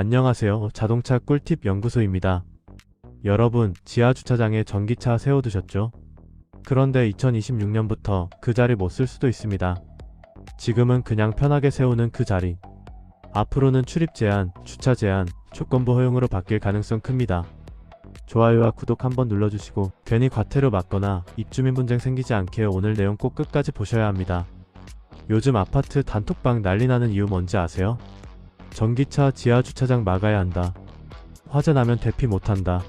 안녕하세요. 자동차 꿀팁 연구소입니다. 여러분, 지하 주차장에 전기차 세워두셨죠? 그런데 2026년부터 그 자리 못 쓸 수도 있습니다. 지금은 그냥 편하게 세우는 그 자리. 앞으로는 출입 제한, 주차 제한, 조건부 허용으로 바뀔 가능성 큽니다. 좋아요와 구독 한번 눌러주시고 괜히 과태료 맞거나 입주민 분쟁 생기지 않게 오늘 내용 꼭 끝까지 보셔야 합니다. 요즘 아파트 단톡방 난리 나는 이유 뭔지 아세요? 전기차 지하 주차장 막아야 한다. 화재 나면 대피 못한다.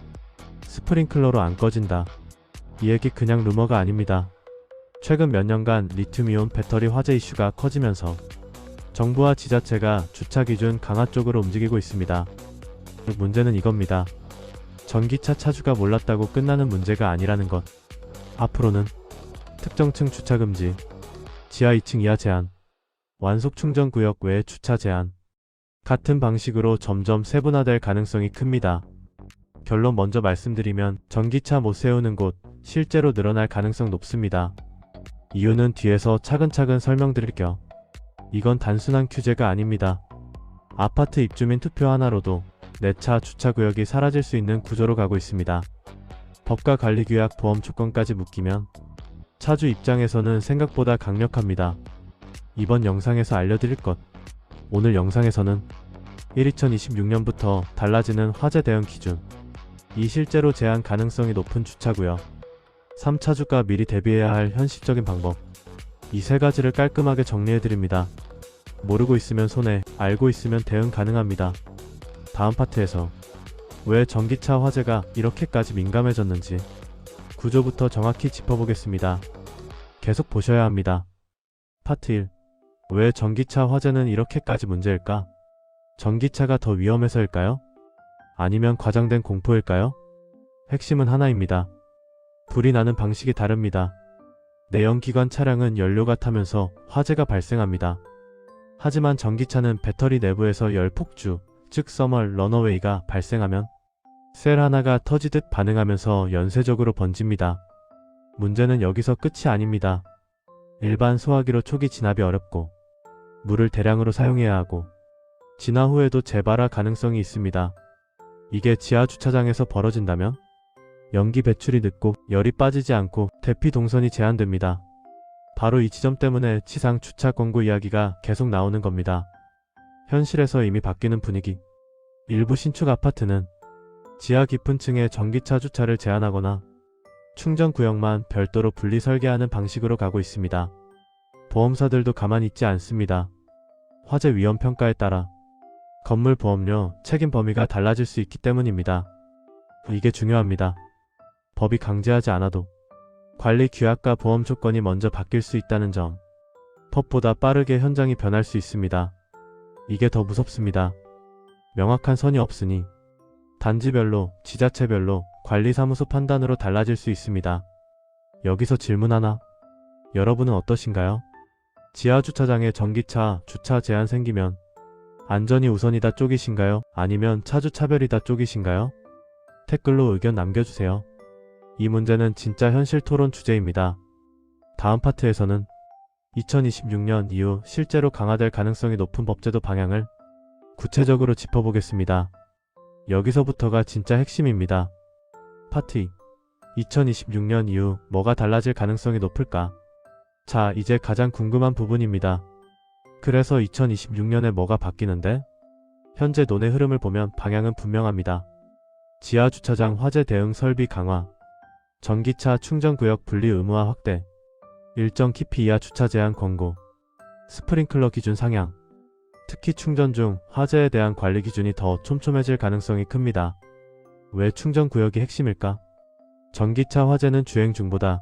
스프링클러로 안 꺼진다. 이 얘기 그냥 루머가 아닙니다. 최근 몇 년간 리튬이온 배터리 화재 이슈가 커지면서 정부와 지자체가 주차 기준 강화 쪽으로 움직이고 있습니다. 문제는 이겁니다. 전기차 차주가 몰랐다고 끝나는 문제가 아니라는 것. 앞으로는 특정층 주차 금지, 지하 2층 이하 제한, 완속 충전 구역 외 주차 제한 같은 방식으로 점점 세분화될 가능성이 큽니다. 결론 먼저 말씀드리면 전기차 못 세우는 곳 실제로 늘어날 가능성 높습니다. 이유는 뒤에서 차근차근 설명드릴게요. 이건 단순한 규제가 아닙니다. 아파트 입주민 투표 하나로도 내 차 주차구역이 사라질 수 있는 구조로 가고 있습니다. 법과 관리규약 보험 조건까지 묶이면 차주 입장에서는 생각보다 강력합니다. 이번 영상에서 알려드릴 것. 오늘 영상에서는 2026년부터 달라지는 화재 대응 기준, 이 실제로 제한 가능성이 높은 주차구역, 3차주가 미리 대비해야 할 현실적인 방법, 이 세 가지를 깔끔하게 정리해드립니다. 모르고 있으면 손해, 알고 있으면 대응 가능합니다. 다음 파트에서 왜 전기차 화재가 이렇게까지 민감해졌는지 구조부터 정확히 짚어보겠습니다. 계속 보셔야 합니다. 파트 1. 왜 전기차 화재는 이렇게까지 문제일까? 전기차가 더 위험해서일까요? 아니면 과장된 공포일까요? 핵심은 하나입니다. 불이 나는 방식이 다릅니다. 내연기관 차량은 연료가 타면서 화재가 발생합니다. 하지만 전기차는 배터리 내부에서 열 폭주, 즉 서멀 러너웨이가 발생하면 셀 하나가 터지듯 반응하면서 연쇄적으로 번집니다. 문제는 여기서 끝이 아닙니다. 일반 소화기로 초기 진압이 어렵고 물을 대량으로 사용해야 하고 진화 후에도 재발화 가능성이 있습니다. 이게 지하 주차장에서 벌어진다면 연기 배출이 늦고 열이 빠지지 않고 대피 동선이 제한됩니다. 바로 이 지점 때문에 치상 주차 권고 이야기가 계속 나오는 겁니다. 현실에서 이미 바뀌는 분위기. 일부 신축 아파트는 지하 깊은 층에 전기차 주차를 제한하거나 충전 구역만 별도로 분리 설계하는 방식으로 가고 있습니다. 보험사들도 가만히 있지 않습니다. 화재 위험 평가에 따라 건물 보험료, 책임 범위가 달라질 수 있기 때문입니다. 이게 중요합니다. 법이 강제하지 않아도 관리 규약과 보험 조건이 먼저 바뀔 수 있다는 점. 법보다 빠르게 현장이 변할 수 있습니다. 이게 더 무섭습니다. 명확한 선이 없으니 단지별로, 지자체별로 관리사무소 판단으로 달라질 수 있습니다. 여기서 질문 하나. 여러분은 어떠신가요? 지하 주차장에 전기차 주차 제한 생기면 안전이 우선이다 쪽이신가요? 아니면 차주 차별이다 쪽이신가요? 댓글로 의견 남겨주세요. 이 문제는 진짜 현실 토론 주제입니다. 다음 파트에서는 2026년 이후 실제로 강화될 가능성이 높은 법제도 방향을 구체적으로 짚어보겠습니다. 여기서부터가 진짜 핵심입니다. 파트 2. 2026년 이후 뭐가 달라질 가능성이 높을까? 자, 이제 가장 궁금한 부분입니다. 그래서 2026년에 뭐가 바뀌는데? 현재 논의 흐름을 보면 방향은 분명합니다. 지하 주차장 화재 대응 설비 강화, 전기차 충전구역 분리 의무화 확대, 일정 깊이 이하 주차 제한 권고, 스프링클러 기준 상향. 특히 충전 중 화재에 대한 관리 기준이 더 촘촘해질 가능성이 큽니다. 왜 충전구역이 핵심일까? 전기차 화재는 주행 중보다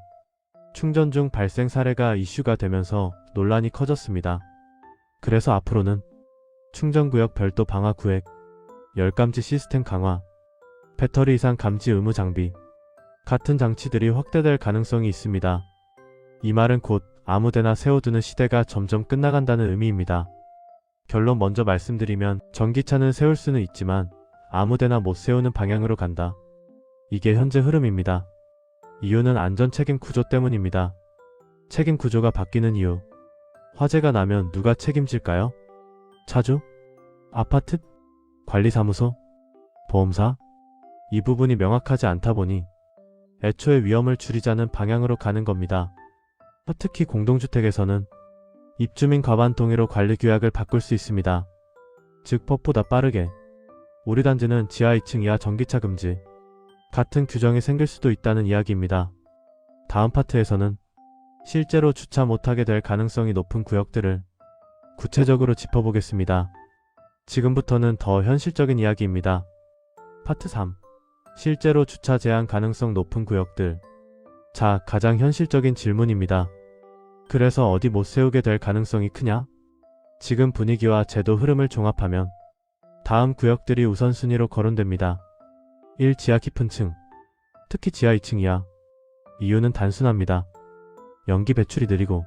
충전 중 발생 사례가 이슈가 되면서 논란이 커졌습니다. 그래서 앞으로는 충전구역 별도 방화 구획, 열감지 시스템 강화, 배터리 이상 감지 의무 장비 같은 장치들이 확대될 가능성이 있습니다. 이 말은 곧 아무데나 세워두는 시대가 점점 끝나간다는 의미입니다. 결론 먼저 말씀드리면 전기차는 세울 수는 있지만 아무데나 못 세우는 방향으로 간다. 이게 현재 흐름입니다. 이유는 안전 책임 구조 때문입니다. 책임 구조가 바뀌는 이유. 화재가 나면 누가 책임질까요? 차주? 아파트? 관리사무소? 보험사? 이 부분이 명확하지 않다 보니 애초에 위험을 줄이자는 방향으로 가는 겁니다. 특히 공동주택에서는 입주민 과반 동의로 관리 규약을 바꿀 수 있습니다. 즉 법보다 빠르게. 우리 단지는 지하 2층 이하 전기차 금지 같은 규정이 생길 수도 있다는 이야기입니다. 다음 파트에서는 실제로 주차 못하게 될 가능성이 높은 구역들을 구체적으로 짚어보겠습니다. 지금부터는 더 현실적인 이야기입니다. 파트 3. 실제로 주차 제한 가능성 높은 구역들. 자, 가장 현실적인 질문입니다. 그래서 어디 못 세우게 될 가능성이 크냐? 지금 분위기와 제도 흐름을 종합하면 다음 구역들이 우선순위로 거론됩니다. 1. 지하 깊은 층. 특히 지하 2층 이하. 이유는 단순합니다. 연기 배출이 느리고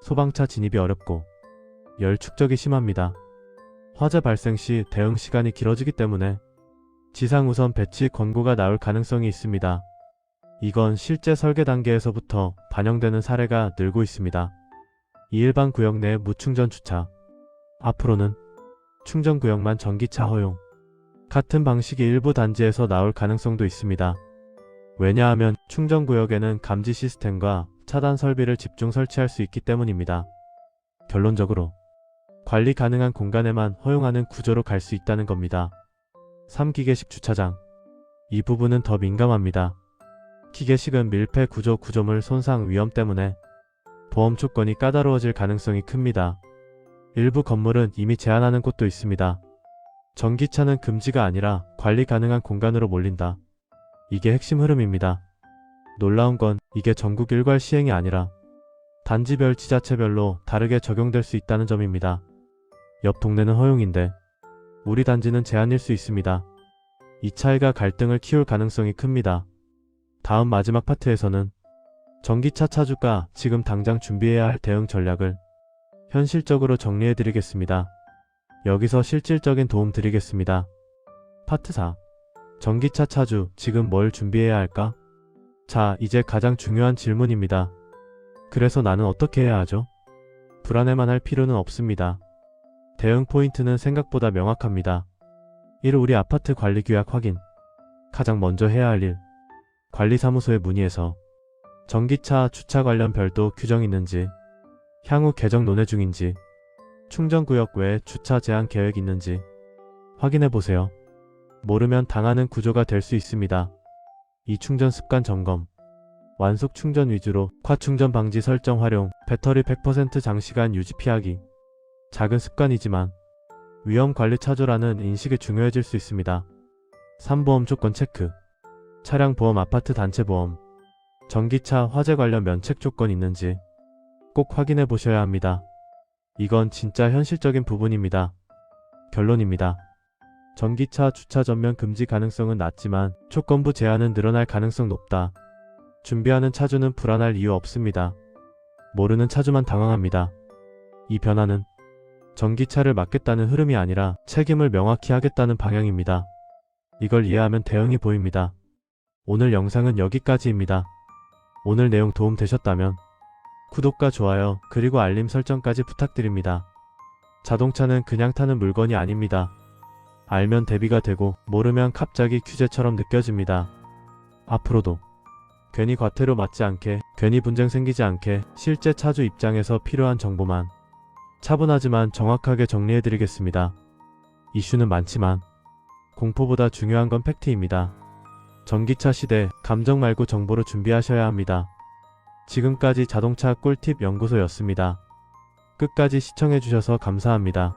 소방차 진입이 어렵고 열 축적이 심합니다. 화재 발생 시 대응 시간이 길어지기 때문에 지상 우선 배치 권고가 나올 가능성이 있습니다. 이건 실제 설계 단계에서부터 반영되는 사례가 늘고 있습니다. 이 일반 구역 내 무충전 주차. 앞으로는 충전 구역만 전기차 허용. 같은 방식이 일부 단지에서 나올 가능성도 있습니다. 왜냐하면 충전 구역에는 감지 시스템과 차단 설비를 집중 설치할 수 있기 때문입니다. 결론적으로 관리 가능한 공간에만 허용하는 구조로 갈 수 있다는 겁니다. 3. 기계식 주차장. 이 부분은 더 민감합니다. 기계식은 밀폐 구조물 손상 위험 때문에 보험 조건이 까다로워질 가능성이 큽니다. 일부 건물은 이미 제한하는 곳도 있습니다. 전기차는 금지가 아니라 관리 가능한 공간으로 몰린다. 이게 핵심 흐름입니다. 놀라운 건 이게 전국 일괄 시행이 아니라 단지별 지자체별로 다르게 적용될 수 있다는 점입니다. 옆 동네는 허용인데 우리 단지는 제한일 수 있습니다. 이 차이가 갈등을 키울 가능성이 큽니다. 다음 마지막 파트에서는 전기차 차주가 지금 당장 준비해야 할 대응 전략을 현실적으로 정리해드리겠습니다. 여기서 실질적인 도움 드리겠습니다. 파트 4. 전기차 차주 지금 뭘 준비해야 할까? 자, 이제 가장 중요한 질문입니다. 그래서 나는 어떻게 해야 하죠? 불안해만 할 필요는 없습니다. 대응 포인트는 생각보다 명확합니다. 1. 우리 아파트 관리 규약 확인. 가장 먼저 해야 할 일. 관리사무소에 문의해서 전기차 주차 관련 별도 규정이 있는지, 향후 개정 논의 중인지, 충전구역 외에 주차 제한 계획이 있는지 확인해보세요. 모르면 당하는 구조가 될 수 있습니다. 2. 충전 습관 점검. 완속 충전 위주로 과충전 방지 설정 활용, 배터리 100% 장시간 유지 피하기. 작은 습관이지만 위험 관리 차주라는 인식이 중요해질 수 있습니다. 3. 보험 조건 체크. 차량 보험, 아파트 단체 보험, 전기차 화재 관련 면책 조건 있는지 꼭 확인해 보셔야 합니다. 이건 진짜 현실적인 부분입니다. 결론입니다. 전기차 주차 전면 금지 가능성은 낮지만 조건부 제한은 늘어날 가능성 높다. 준비하는 차주는 불안할 이유 없습니다. 모르는 차주만 당황합니다. 이 변화는 전기차를 막겠다는 흐름이 아니라 책임을 명확히 하겠다는 방향입니다. 이걸 이해하면 대응이 보입니다. 오늘 영상은 여기까지입니다. 오늘 내용 도움 되셨다면 구독과 좋아요 그리고 알림 설정까지 부탁드립니다. 자동차는 그냥 타는 물건이 아닙니다. 알면 대비가 되고 모르면 갑자기 규제처럼 느껴집니다. 앞으로도 괜히 과태료 맞지 않게, 괜히 분쟁 생기지 않게 실제 차주 입장에서 필요한 정보만 차분하지만 정확하게 정리해드리겠습니다. 이슈는 많지만 공포보다 중요한 건 팩트입니다. 전기차 시대, 감정 말고 정보로 준비하셔야 합니다. 지금까지 자동차 꿀팁 연구소였습니다. 끝까지 시청해주셔서 감사합니다.